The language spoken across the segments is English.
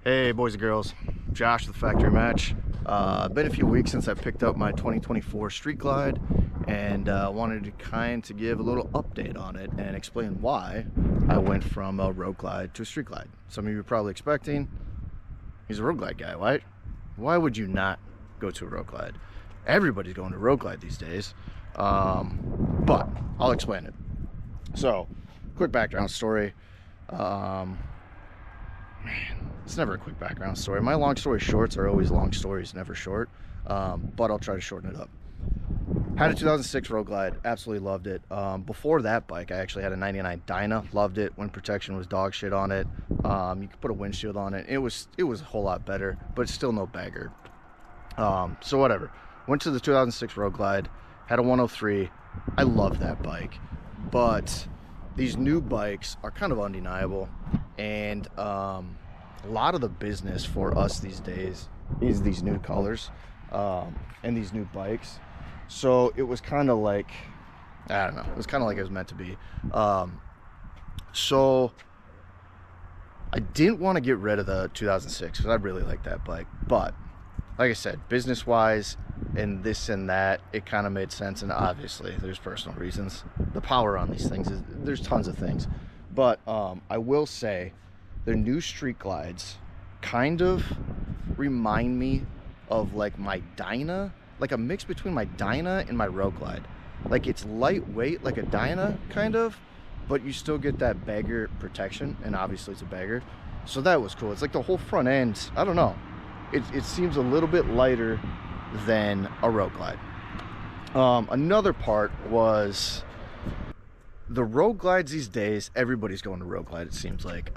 Hey boys and girls, Josh with Factory Match. Been a few weeks since I picked up my 2024 Street Glide and wanted to give a little update on it and explain why I went from a road glide to a street glide. Some of you are probably expecting, he's a road glide guy, right? Why would you not go to a road glide? Everybody's going to road glide these days, but I'll explain it. So, quick background story. Man, it's never a quick background story. My long story shorts are always long stories, never short. But I'll try to shorten it up. Had a 2006 Road Glide, absolutely loved it. Before that bike, I actually had a 99 Dyna, loved it. Wind protection was dog shit on it. You could put a windshield on it. It was a whole lot better, but it's still no bagger. So whatever. Went to the 2006 Road Glide, had a 103. I love that bike, but these new bikes are kind of undeniable, and a lot of the business for us these days is these new colors and these new bikes. So it was kind of like, I don't know, it was kind of like it was meant to be. So I didn't want to get rid of the 2006 because I really like that bike, but like I said, business wise and this and that, it kind of made sense. And obviously there's personal reasons. The power on these things there's tons of things, but I will say their new street glides kind of remind me of like my Dyna, like a mix between my Dyna and my road glide. Like it's lightweight like a Dyna kind of, but you still get that bagger protection, and obviously it's a bagger, so that was cool. It's like the whole front end, I don't know, it seems a little bit lighter than a road glide. Another part was the road glides these days. Everybody's going to road glide, it seems like.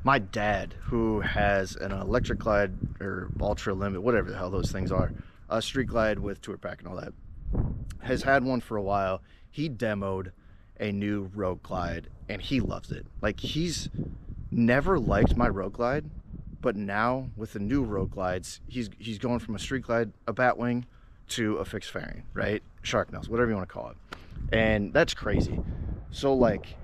My dad, who has an electric glide or ultra limit, whatever the hell those things are, a street glide with tour pack and all that, has had one for a while. He demoed a new road glide and he loves it. Like, he's never liked my road glide, but now with the new road glides, he's going from a street glide, a batwing, to a fixed fairing, right? Shark nose, whatever you want to call it. And that's crazy. So like,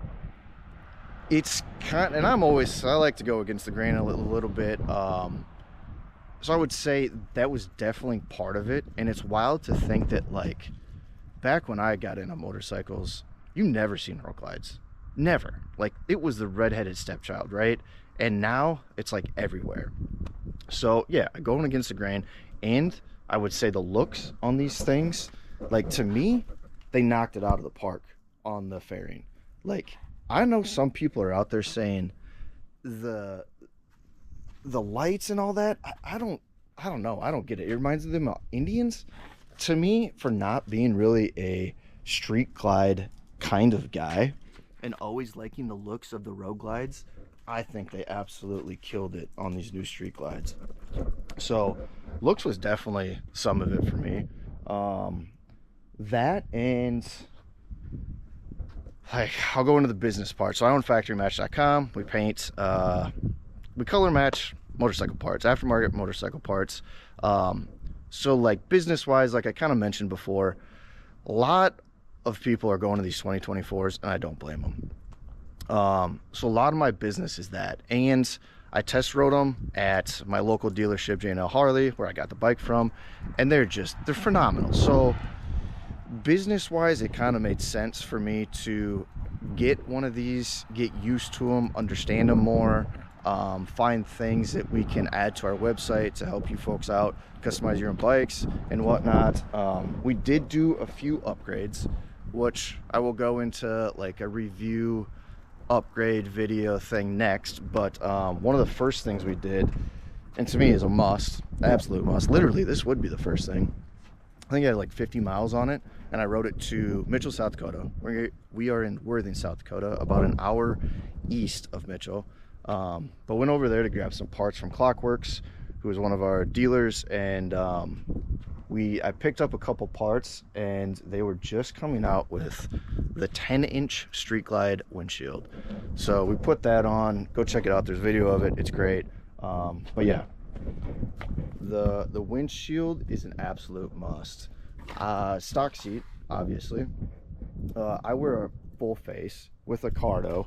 it's kind, and I like to go against the grain a little bit. So I would say that was definitely part of it. And it's wild to think that, like, back when I got into motorcycles, you never seen road glides, never. Like, it was the redheaded stepchild, right? And now it's like everywhere. So yeah, going against the grain. And I would say the looks on these things, like, to me, they knocked it out of the park on the fairing. Like, I know some people are out there saying the lights and all that. I don't know. I don't get it. It reminds them of Indians to me, for not being really a street glide kind of guy and always liking the looks of the road glides. I think they absolutely killed it on these new street glides. So looks was definitely some of it for me. That, and like, I'll go into the business part. So I own factorymatch.com. We paint, we color match motorcycle parts, aftermarket motorcycle parts. So like, business wise, like I kind of mentioned before, a lot of people are going to these 2024s and I don't blame them. So a lot of my business is that, and I test rode them at my local dealership, J&L Harley, where I got the bike from, and they're phenomenal. So business wise, it kind of made sense for me to get one of these, get used to them, understand them more, find things that we can add to our website to help you folks out, customize your own bikes and whatnot. We did do a few upgrades, which I will go into like a review upgrade video thing next. But one of the first things we did, and to me is a must, absolute must, literally this would be the first thing. I think I had like 50 miles on it, and I rode it to Mitchell, South Dakota. We are in Worthing, South Dakota, about an hour east of Mitchell. But went over there to grab some parts from Clockworks, who is one of our dealers, and I picked up a couple parts, and they were just coming out with the 10-inch Street Glide windshield. So we put that on. Go check it out. There's a video of it. It's great. But yeah, the windshield is an absolute must. Stock seat, obviously. I wear a full face with a Cardo,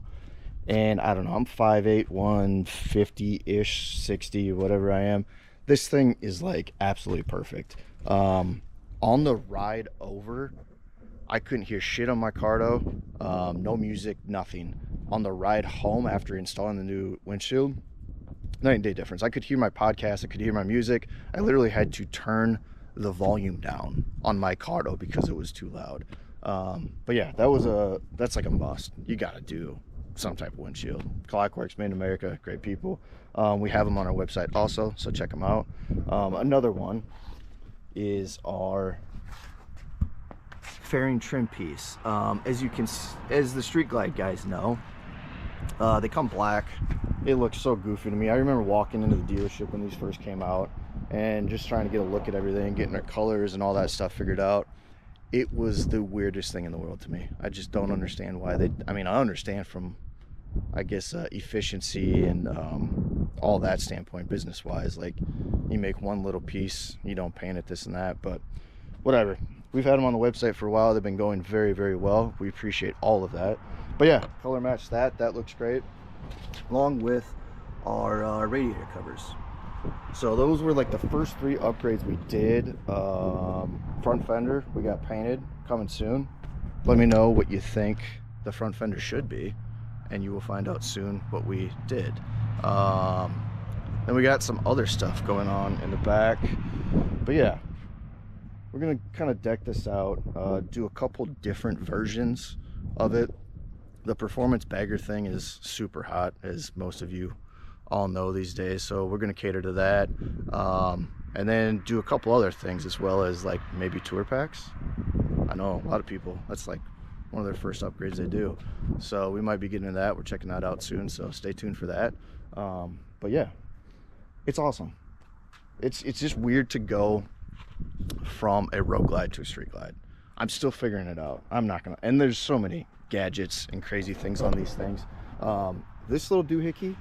And I don't know, I'm 5'8", 150-ish, 60, whatever I am. This thing is like absolutely perfect. On the ride over, I couldn't hear shit on my Cardo. No music, nothing. On the ride home after installing the new windshield, night and day difference. I could hear my podcast, I could hear my music. I literally had to turn the volume down on my Cardo because it was too loud. But yeah, that's like a must. You gotta do some type of windshield. Clockworks, made in America, great people. We have them on our website also, so check them out. Another one is our fairing trim piece. As the Street Glide guys know, they come black. It looks so goofy to me. I remember walking into the dealership when these first came out and just trying to get a look at everything, getting their colors and all that stuff figured out. It was the weirdest thing in the world to me. I just don't understand why I understand from, I guess, efficiency and all that standpoint, business wise. Like, you make one little piece, you don't paint it, this and that, but whatever. We've had them on the website for a while. They've been going very, very well. We appreciate all of that. But yeah, color match that looks great, along with our radiator covers. So those were like the first 3 upgrades we did. Front fender, we got painted, coming soon. Let me know what you think the front fender should be, and you will find out soon what we did. Then we got some other stuff going on in the back. But yeah, we're gonna kind of deck this out, do a couple different versions of it. The performance bagger thing is super hot, as most of you all know these days, so we're going to cater to that, and then do a couple other things as well, as like maybe tour packs. I know a lot of people, that's like one of their first upgrades they do, so we might be getting into that. We're checking that out soon, so stay tuned for that. But yeah, it's awesome. It's just weird to go from a road glide to a street glide. I'm still figuring it out. I'm not gonna, and there's so many gadgets and crazy things on these things. This little doohickey,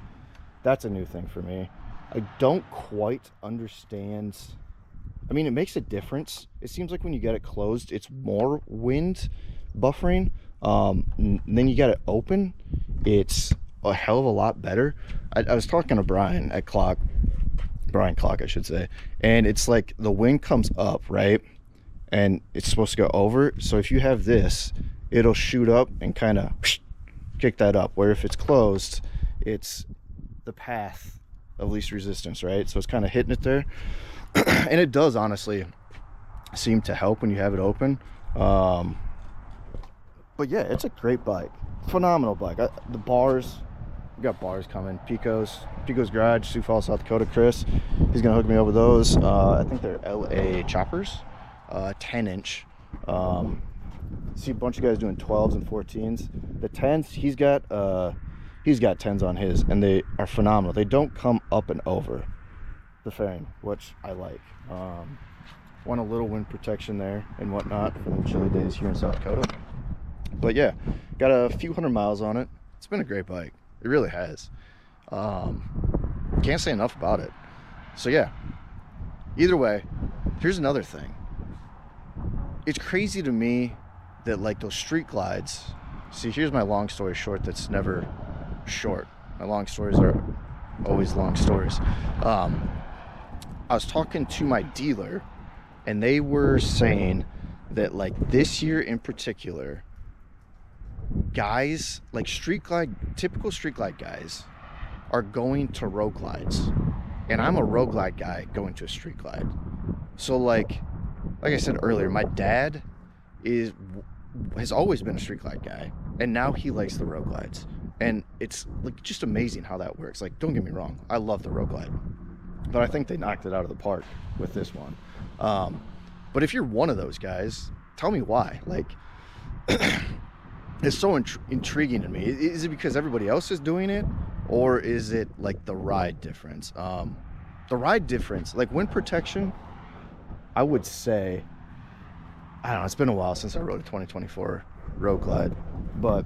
that's a new thing for me. I don't quite understand. I mean, it makes a difference. It seems like when you get it closed, it's more wind buffering. Then you get it open, it's a hell of a lot better. I was talking to Brian Clock, I should say, and it's like the wind comes up, right? And it's supposed to go over. So if you have this, it'll shoot up and kind of kick that up. Where if it's closed, it's the path of least resistance, right? So it's kind of hitting it there. And it does honestly seem to help when you have it open. But yeah, it's a great bike. Phenomenal bike. The bars, we got bars coming. Pico's Garage, Sioux Falls, South Dakota. Chris, he's gonna hook me up with those. I think they're LA choppers, 10-inch. See a bunch of guys doing 12s and 14s. The 10s, he's got 10s on his, and they are phenomenal. They don't come up and over the fairing, which I like. Want a little wind protection there and whatnot for the chilly days here in South Dakota. But yeah, got a few hundred miles on it. It's been a great bike. It really has. Can't say enough about it. So yeah, either way, here's another thing. It's crazy to me that like those street glides, see, here's my long story short that's never short. My long stories are always long stories. I was talking to my dealer, and they were saying that like this year in particular, guys like typical street glide guys are going to road glides, and I'm a road glide guy going to a street glide. So like I said earlier, my dad has always been a street glide guy, and now he likes the road glides, and it's like just amazing how that works. Like, don't get me wrong, I love the road glide, but I think they knocked it out of the park with this one. But if you're one of those guys, tell me why. Like, it's so intriguing to me. Is it because everybody else is doing it, or is it like the ride difference? The ride difference, like wind protection, I would say, I don't know, it's been a while since I rode a 2024 road glide, but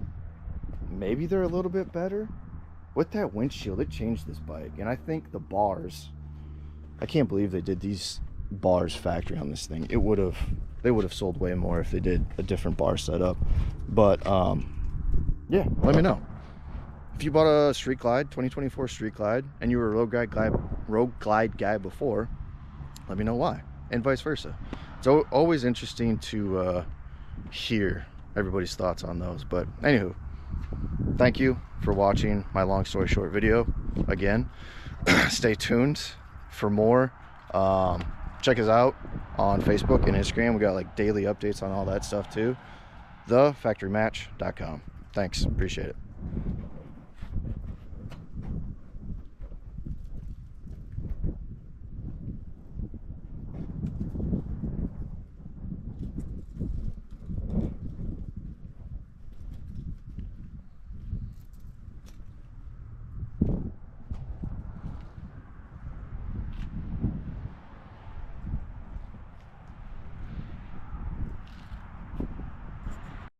maybe they're a little bit better. With that windshield, it changed this bike. And I think the bars, I can't believe they did these bars factory on this thing. They would have sold way more if they did a different bar setup. But yeah, let me know. if you bought a Street Glide, 2024 Street Glide, and you were a Road Glide guy before, let me know why, and vice versa. It's always interesting to hear everybody's thoughts on those. But anywho, thank you for watching my long story short video again. Stay tuned for more. Check us out on Facebook and Instagram. We got like daily updates on all that stuff too. thefactorymatch.com. Thanks, appreciate it.